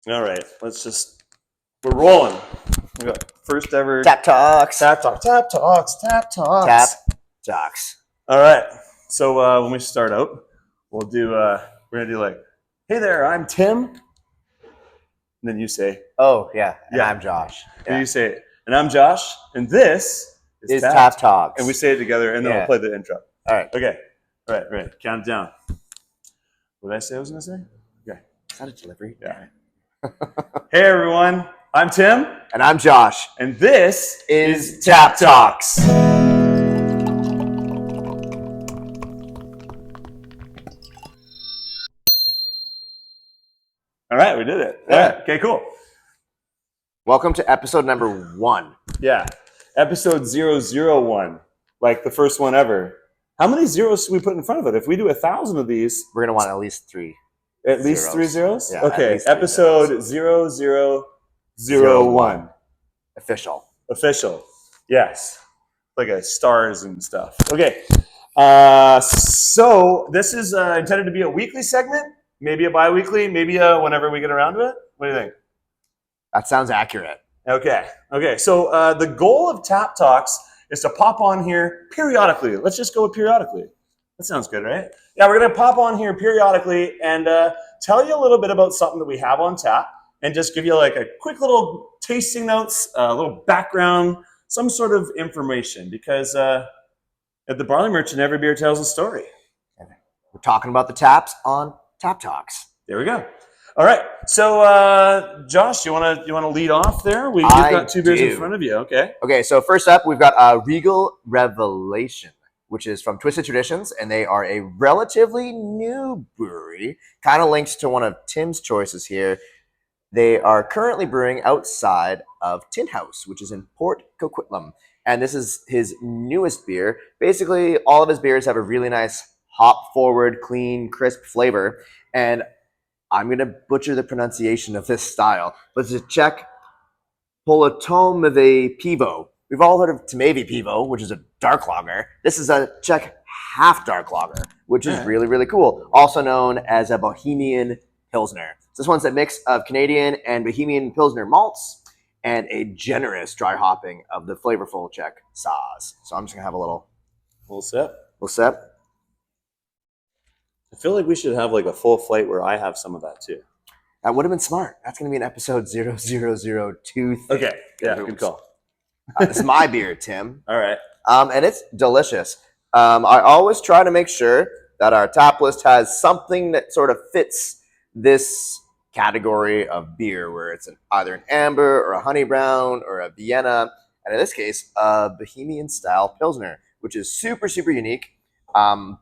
All right, we're rolling. We got first ever Tap Talks. Tap Talks. Tap Talks. All right, so when we start out, we're gonna do like, hey there, I'm Tim. And then you say, Oh, yeah. And Yeah. I'm Josh. then you say, and I'm Josh, and this Is Tap Talks. And we say it together, and then we'll play the intro. All right. Okay, right. Count it down. What did I say I was gonna say? Okay. Is that a delivery? Yeah. Hey everyone, I'm Tim, And I'm Josh. and this Is Tap Talks. All right, we did it. Yeah. All right, okay, cool. Welcome to episode number 1. Yeah, episode 001, like the first one ever. How many zeros should we put in front of it? If we do 1,000 of these, We're going to want at least 3. at least Zeros. 3 zeros? Yeah, at Okay, least 3 episode 0001. Official. Official. Yes. Like a stars and stuff. Okay. So this is intended to be a weekly segment, maybe a bi-weekly, maybe whenever we get around to it. What do you think? That sounds accurate. Okay. So the goal of Tap Talks is to pop on here periodically. Let's just go with periodically. That sounds good, right? Yeah, we're going to pop on here periodically and tell you a little bit about something that we have on tap and just give you like a quick little tasting notes, a little background, some sort of information because at the Barley Merchant, every beer tells a story. We're talking about the taps on Tap Talks. There we go. All right. So, Josh, you want to lead off there? You've got 2 beers in front of you. Okay. Okay, so first up, we've got Regal Revelation, which is from Twisted Traditions, and they are a relatively new brewery. Kind of links to one of Tim's choices here. They are currently brewing outside of Tin House, which is in Port Coquitlam, and this is his newest beer. Basically, all of his beers have a really nice hop-forward, clean, crisp flavor, and I'm going to butcher the pronunciation of this style, but it's a Czech Polotomeve Pivo. We've all heard of Tomeve Pivo, which is a dark lager. This is a Czech half dark lager, which is really, really cool. Also known as a Bohemian Pilsner. So this one's a mix of Canadian and Bohemian Pilsner malts and a generous dry hopping of the flavorful Czech Saaz. So I'm just going to have a little sip. I feel like we should have like a full flight where I have some of that too. That would have been smart. That's going to be an episode 0002 thing. Okay. Yeah, good call. It's my beer, Tim. All right. And it's delicious. I always try to make sure that our tap list has something that sort of fits this category of beer, where it's either an amber or a honey brown or a Vienna, and in this case, a Bohemian style Pilsner, which is super, super unique.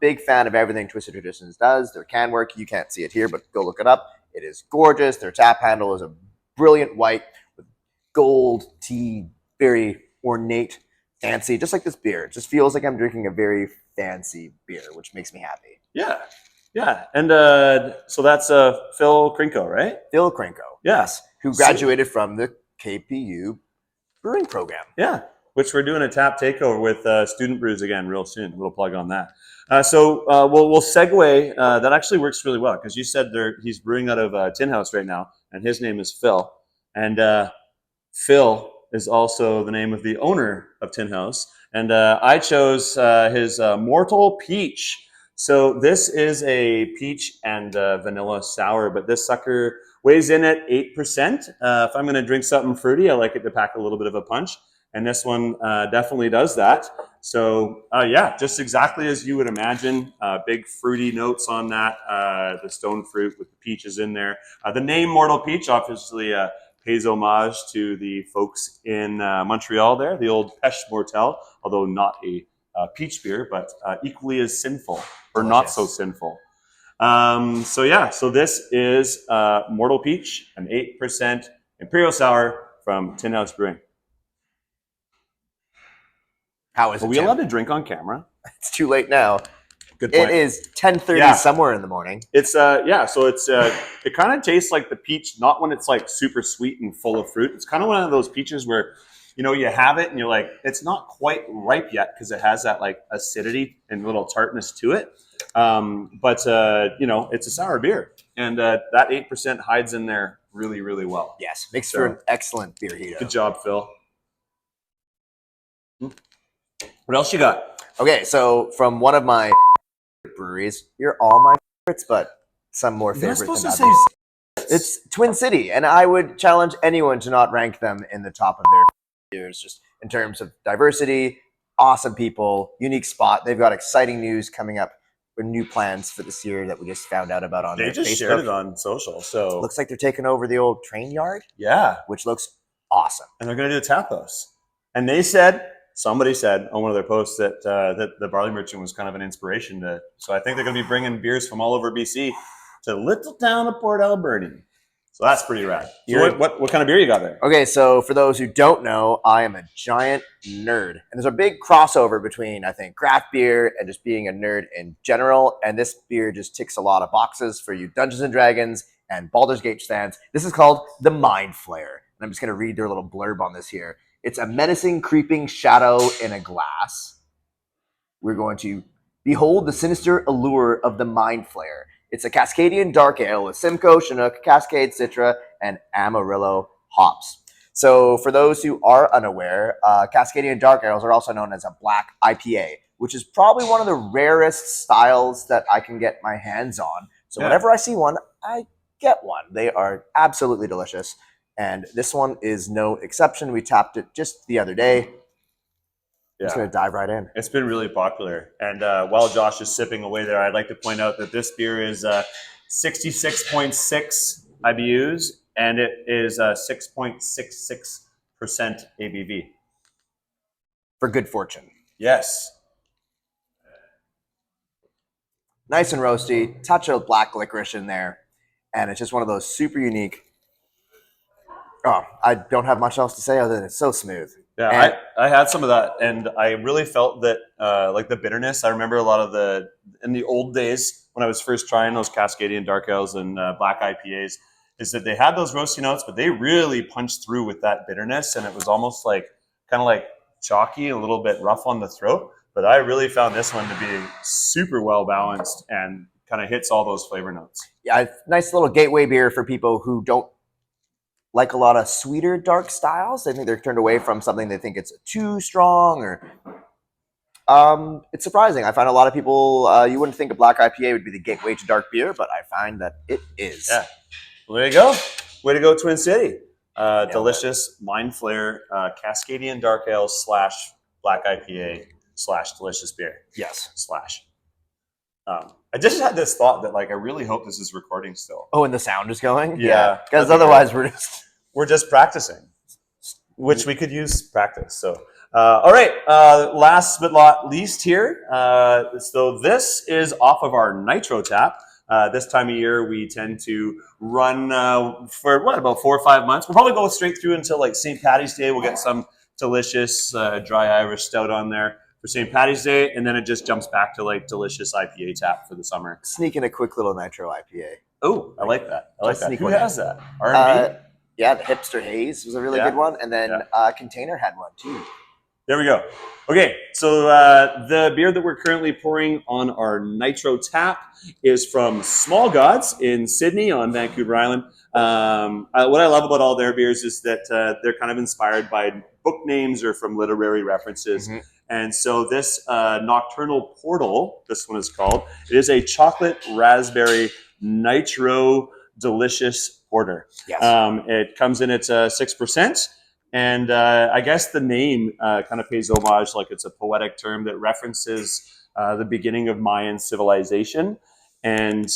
Big fan of everything Twisted Traditions does. Their can work, you can't see it here, but go look it up. It is gorgeous. Their tap handle is a brilliant white with gold tea, very ornate, fancy, just like this beer. It just feels like I'm drinking a very fancy beer, which makes me happy. Yeah. And so that's Phil Krinko, right? Phil Krinko, Yes. who graduated from the KPU brewing program. Yeah, which we're doing a tap takeover with Student Brews again real soon. A little plug on that. So we'll segue. That actually works really well because you said he's brewing out of Tin House right now, and his name is Phil. And Phil is also the name of the owner of Tin House. And I chose his Mortal Peach. So this is a peach and vanilla sour, but this sucker weighs in at 8%. If I'm going to drink something fruity, I like it to pack a little bit of a punch. And this one definitely does that. So yeah, just exactly as you would imagine. Big fruity notes on that. The stone fruit with the peaches in there. The name Mortal Peach obviously pays homage to the folks in Montreal there, the old Pêche Mortelle, although not a peach beer, but equally as sinful or not so sinful. So this is Mortal Peach, an 8% Imperial Sour from Tin House Brewing. How is it? Are we allowed to drink on camera? It's too late now. Good point. It is 10:30 somewhere in the morning. It's so it's it kind of tastes like the peach, not when it's like super sweet and full of fruit. It's kind of one of those peaches where you have it and you're like, it's not quite ripe yet because it has that like acidity and little tartness to it. But it's a sour beer, and that 8% hides in there really, really well. Yes, makes for an excellent beer heater. Good job, Phil. What else you got? Okay, so from one of my breweries, you're all my favorites, but some more You're not favorite supposed than to others. say It's Twin City, and I would challenge anyone to not rank them in the top of their beers, just in terms of diversity, awesome people, unique spot. They've got exciting news coming up with new plans for this year that we just found out about on They their just Facebook. shared it on social, so Looks like they're taking over the old train yard, yeah, which looks awesome. and they're going to do a tap house. And they said, somebody said on one of their posts that that the barley merchant was kind of an inspiration to. So I think they're going to be bringing beers from all over BC to the little town of Port Alberni. So that's pretty rad. So what kind of beer you got there? Okay, so for those who don't know, I am a giant nerd. And there's a big crossover between, I think, craft beer and just being a nerd in general. And this beer just ticks a lot of boxes for you Dungeons & Dragons and Baldur's Gate fans. This is called the Mindflayer. And I'm just going to read their little blurb on this here. It's a menacing, creeping shadow in a glass. We're going to behold the sinister allure of the Mindflayer. It's a Cascadian dark ale with Simcoe, Chinook, Cascade, Citra, and Amarillo hops. So for those who are unaware, Cascadian dark ales are also known as a black IPA, which is probably one of the rarest styles that I can get my hands on. So whenever I see one, I get one. They are absolutely delicious. And this one is no exception. We tapped it just the other day. I'm just going to dive right in. It's been really popular. And while Josh is sipping away there, I'd like to point out that this beer is 66.6 IBUs, and it is 6.66% ABV. For good fortune. Yes. Nice and roasty, touch of black licorice in there. And it's just one of those super unique. Oh, I don't have much else to say other than it's so smooth. Yeah, I had some of that, and I really felt that, like the bitterness. I remember a lot of in the old days when I was first trying those Cascadian dark ales and black IPAs, is that they had those roasty notes, but they really punched through with that bitterness, and it was almost like kind of like chalky, a little bit rough on the throat. But I really found this one to be super well balanced and kind of hits all those flavor notes. Yeah, nice little gateway beer for people who don't like a lot of sweeter dark styles. They think they're turned away from something. They think it's too strong, or it's surprising. I find a lot of people, you wouldn't think a black IPA would be the gateway to dark beer, but I find that it is. Yeah. Well, there you go. Way to go, Twin City. Delicious Mindflayer Cascadian dark ale / black IPA / delicious beer. Yes. / I just had this thought that, like, I really hope this is recording still. Oh, and the sound is going? Yeah. Because otherwise we're just practicing, which we could use practice. So, all right. Last but not least here. So this is off of our Nitro Tap. This time of year, we tend to run for about 4 or 5 months. We'll probably go straight through until like St. Paddy's Day. We'll get some delicious dry Irish stout on there for St. Paddy's Day, and then it just jumps back to like delicious IPA tap for the summer. Sneak in a quick little Nitro IPA. Oh, I like that. I like that. Who has that? R&B? Yeah, the Hipster Haze was a really good one, and then Container had one too. There we go. Okay, so the beer that we're currently pouring on our Nitro Tap is from Small Gods in Sydney on Vancouver Island. What I love about all their beers is that they're kind of inspired by book names or from literary references. Mm-hmm. And so this Nocturnal Portal, this one is called, it is a chocolate raspberry nitro delicious porter. Yes. It comes in at 6%. And I guess the name kind of pays homage, like it's a poetic term that references the beginning of Mayan civilization. And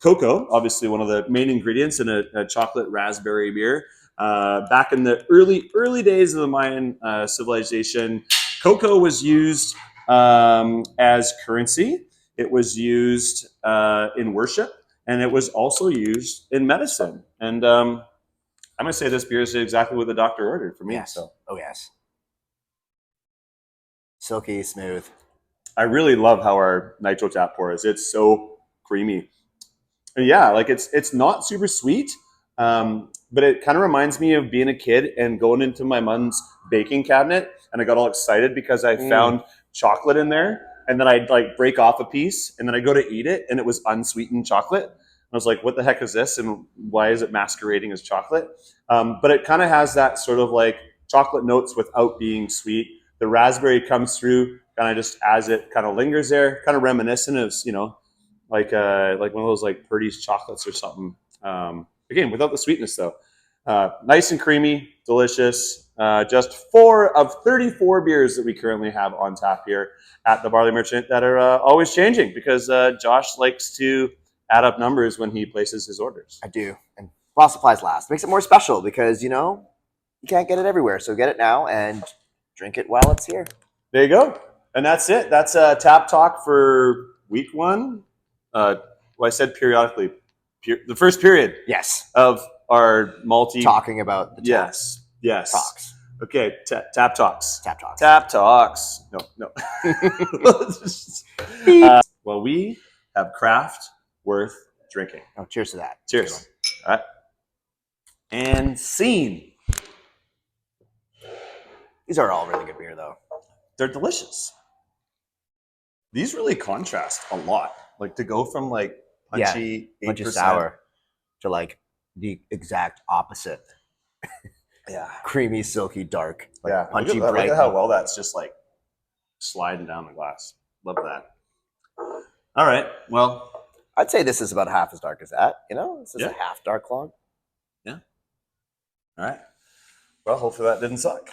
cocoa, obviously one of the main ingredients in a chocolate raspberry beer. Back in the early days of the Mayan civilization, cocoa was used as currency. It was used in worship, and it was also used in medicine. And I'm going to say this beer is exactly what the doctor ordered for me. Yes. So. Oh, yes. Silky, smooth. I really love how our Nitro Tap pours. It's so creamy. And yeah, like it's not super sweet, but it kind of reminds me of being a kid and going into my mom's baking cabinet, and I got all excited because I found chocolate in there, and then I'd like break off a piece, and then I go to eat it, and it was unsweetened chocolate. I was like, what the heck is this? And why is it masquerading as chocolate? But it kind of has that sort of like chocolate notes without being sweet. The raspberry comes through kind of just as it kind of lingers there, kind of reminiscent of, like one of those like Purdy's chocolates or something. Again, without the sweetness though. Nice and creamy, delicious. Just 4 of 34 beers that we currently have on tap here at the Barley Merchant that are always changing because Josh likes to add up numbers when he places his orders. I do. And while supplies last, makes it more special because, you can't get it everywhere. So get it now and drink it while it's here. There you go. And that's it. That's Tap Talk for week 1. Well, I said periodically. The first period. Yes. Of our talking about the yes talks. Okay, tap talks. Tap talks. Tap talks. No. Well, we have craft worth drinking. Oh, cheers to that. Cheers. All right. And scene. These are all really good beer, though. They're delicious. These really contrast a lot. Like to go from like punchy 8% sour to like the exact opposite. Yeah. Creamy, silky, dark. Like yeah. punchy, look bright. Look at how well that's just like sliding down the glass. Love that. All right. Well, I'd say this is about half as dark as that. This is a half dark log. Yeah. All right. Well, hopefully that didn't suck.